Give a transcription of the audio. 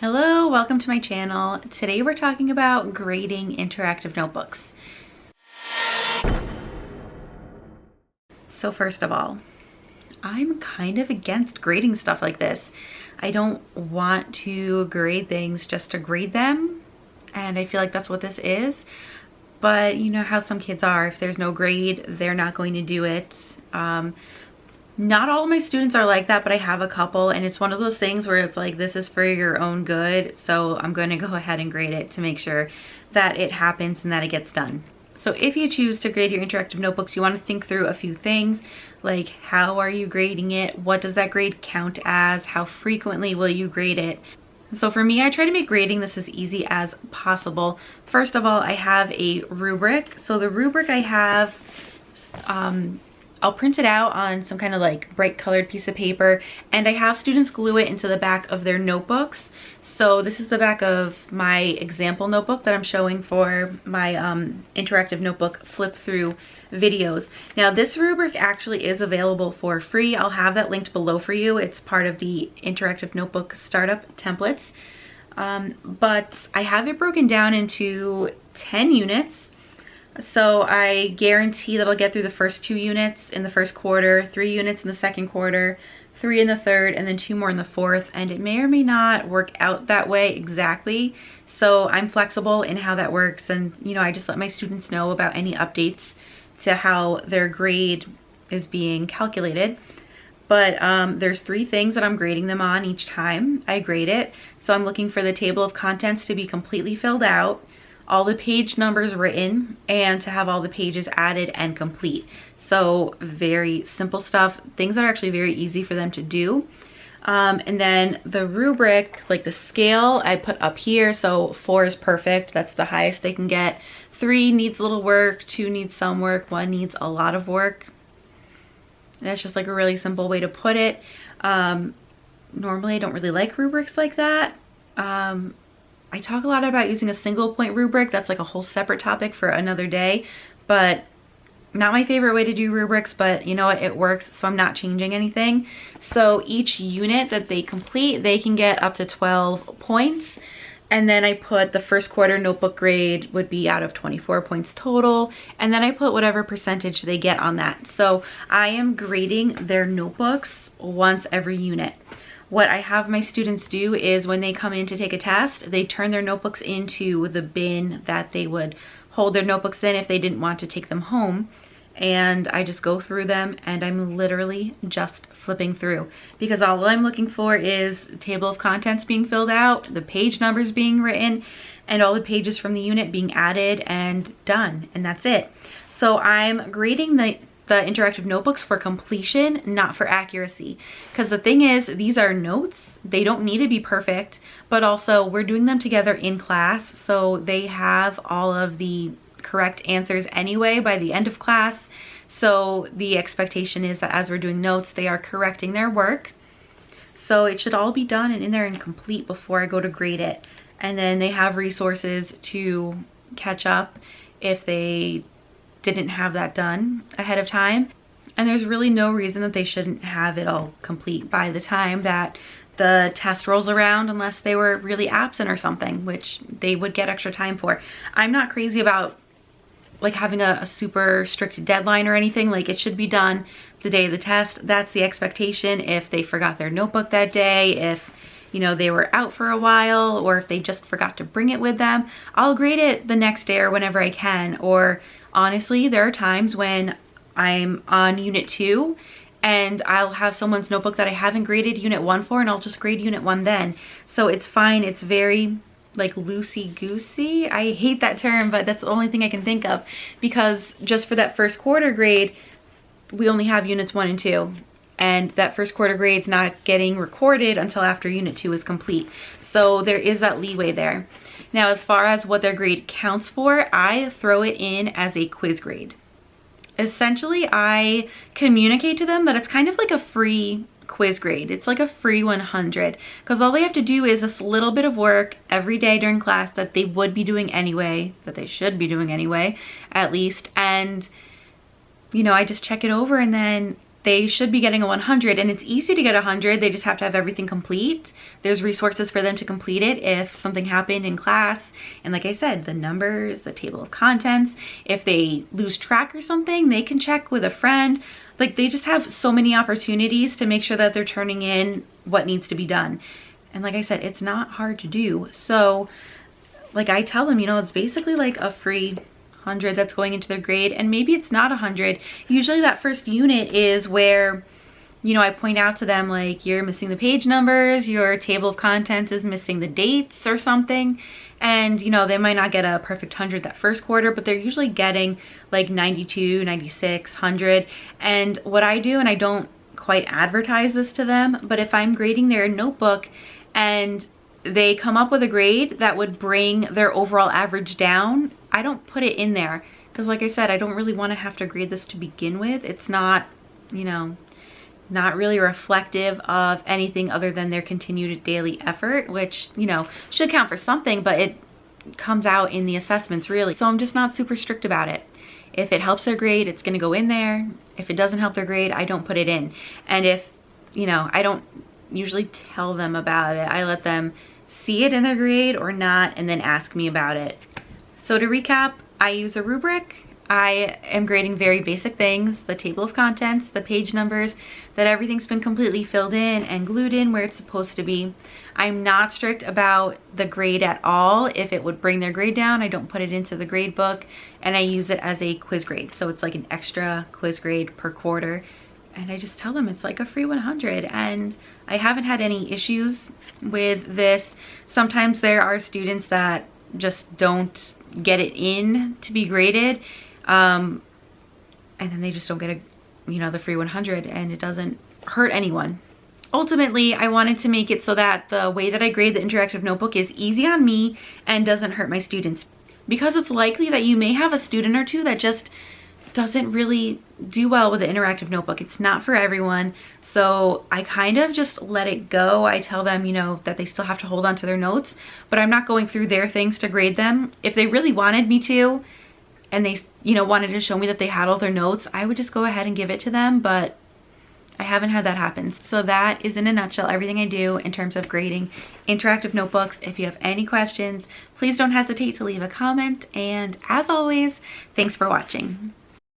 Hello, welcome to my channel. Today we're talking about grading interactive notebooks. So first of all, I'm kind of against grading stuff like this. I don't want to grade things just to grade them, and I feel like that's what this is. But you know how some kids are. If there's no grade, they're not going to do it. Not all of my students are like that, but I have a couple, and it's one of those things where it's like, this is for your own good, so I'm going to go ahead and grade it to make sure that it happens and that it gets done. So if you choose to grade your interactive notebooks, you want to think through a few things, like how are you grading it? What does that grade count as? How frequently will you grade it? So for me, I try to make grading this as easy as possible. First of all, I have a rubric. So the rubric I have, I'll print it out on some kind of like bright colored piece of paper, and I have students glue it into the back of their notebooks. So this is the back of my example notebook that I'm showing for my interactive notebook flip through videos. Now this rubric actually is available for free. I'll have that linked below for you. It's part of the interactive notebook startup templates. But I have it broken down into 10 units. So I guarantee that I'll get through the first 2 units in the first quarter, 3 units in the second quarter, 3 in the third, and then 2 more in the fourth. And it may or may not work out that way exactly. So I'm flexible in how that works. And, you know, I just let my students know about any updates to how their grade is being calculated. But there's 3 things that I'm grading them on each time I grade it. So I'm looking for the table of contents to be completely filled out, all the page numbers written, and to have all the pages added and complete. So very simple stuff, things that are actually very easy for them to do. And then the rubric, like the scale, I put up here. So 4 is perfect, that's the highest they can get. 3 needs a little work, 2 needs some work, 1 needs a lot of work. And that's just like a really simple way to put it. Normally I don't really like rubrics like that. I talk a lot about using a single point rubric. That's like a whole separate topic for another day, but not my favorite way to do rubrics, but you know what, it works, so I'm not changing anything. So each unit that they complete, they can get up to 12 points. And then I put the first quarter notebook grade would be out of 24 points total. And then I put whatever percentage they get on that. So I am grading their notebooks once every unit. What I have my students do is when they come in to take a test, they turn their notebooks into the bin that they would hold their notebooks in if they didn't want to take them home. And I just go through them, and I'm literally just flipping through, because all I'm looking for is the table of contents being filled out, the page numbers being written, and all the pages from the unit being added and done, and that's it. So I'm grading the interactive notebooks for completion, not for accuracy. Because the thing is, these are notes. They don't need to be perfect, but also we're doing them together in class. So they have all of the correct answers anyway by the end of class. So the expectation is that as we're doing notes, they are correcting their work. So it should all be done and in there and complete before I go to grade it. And then they have resources to catch up if they didn't have that done ahead of time. And there's really no reason that they shouldn't have it all complete by the time that the test rolls around, unless they were really absent or something, which they would get extra time for. I'm not crazy about like having a super strict deadline or anything. Like, it should be done the day of the test. That's the expectation. If they forgot their notebook that day, if you know, they were out for a while, or if they just forgot to bring it with them, I'll grade it the next day or whenever I can. Or honestly, there are times when I'm on unit 2 and I'll have someone's notebook that I haven't graded unit 1 for, and I'll just grade unit 1 then. So it's fine. It's very like loosey-goosey. I hate that term, but that's the only thing I can think of, because just for that first quarter grade, we only have units 1 and 2. And that first quarter grade's not getting recorded until after unit 2 is complete. So there is that leeway there. Now, as far as what their grade counts for, I throw it in as a quiz grade. Essentially, I communicate to them that it's kind of like a free quiz grade. It's like a free 100, because all they have to do is this little bit of work every day during class that they would be doing anyway, that they should be doing anyway, at least. And, you know, I just check it over, and then they should be getting a 100, and it's easy to get 100. They just have to have everything complete. There's resources for them to complete it if something happened in class. And like I said, the numbers, the table of contents, if they lose track or something, they can check with a friend. Like, they just have so many opportunities to make sure that they're turning in what needs to be done. And like I said, it's not hard to do. So like I tell them, you know, it's basically like a free 100 that's going into their grade, and maybe it's not 100. Usually that first unit is where, you know, I point out to them like, you're missing the page numbers, your table of contents is missing the dates or something. And, you know, they might not get a perfect 100 that first quarter, but they're usually getting like 92, 96, 100. And what I do, and I don't quite advertise this to them, but if I'm grading their notebook and they come up with a grade that would bring their overall average down, I don't put it in there. Because like I said, I don't really want to have to grade this to begin with. It's not, you know, not really reflective of anything other than their continued daily effort, which, you know, should count for something, but it comes out in the assessments really. So I'm just not super strict about it. If it helps their grade, it's going to go in there. If it doesn't help their grade, I don't put it in. And if, you know, I don't usually tell them about it. I let them see it in their grade or not, and then ask me about it. So to recap, I use a rubric. I am grading very basic things, the table of contents, the page numbers, that everything's been completely filled in and glued in where it's supposed to be. I'm not strict about the grade at all. If it would bring their grade down, I don't put it into the grade book, and I use it as a quiz grade. So it's like an extra quiz grade per quarter. And I just tell them it's like a free 100, and I haven't had any issues with this. Sometimes there are students that just don't get it in to be graded, and then they just don't get a, you know, the free 100, and it doesn't hurt anyone. Ultimately, I wanted to make it so that the way that I grade the interactive notebook is easy on me and doesn't hurt my students, because it's likely that you may have a student or two that just doesn't really do well with the interactive notebook. It's not for everyone. So I kind of just let it go. I tell them, you know, that they still have to hold on to their notes, but I'm not going through their things to grade them. If they really wanted me to, and they, you know, wanted to show me that they had all their notes, I would just go ahead and give it to them, but I haven't had that happen. So that is in a nutshell everything I do in terms of grading interactive notebooks. If you have any questions, please don't hesitate to leave a comment. And as always, thanks for watching.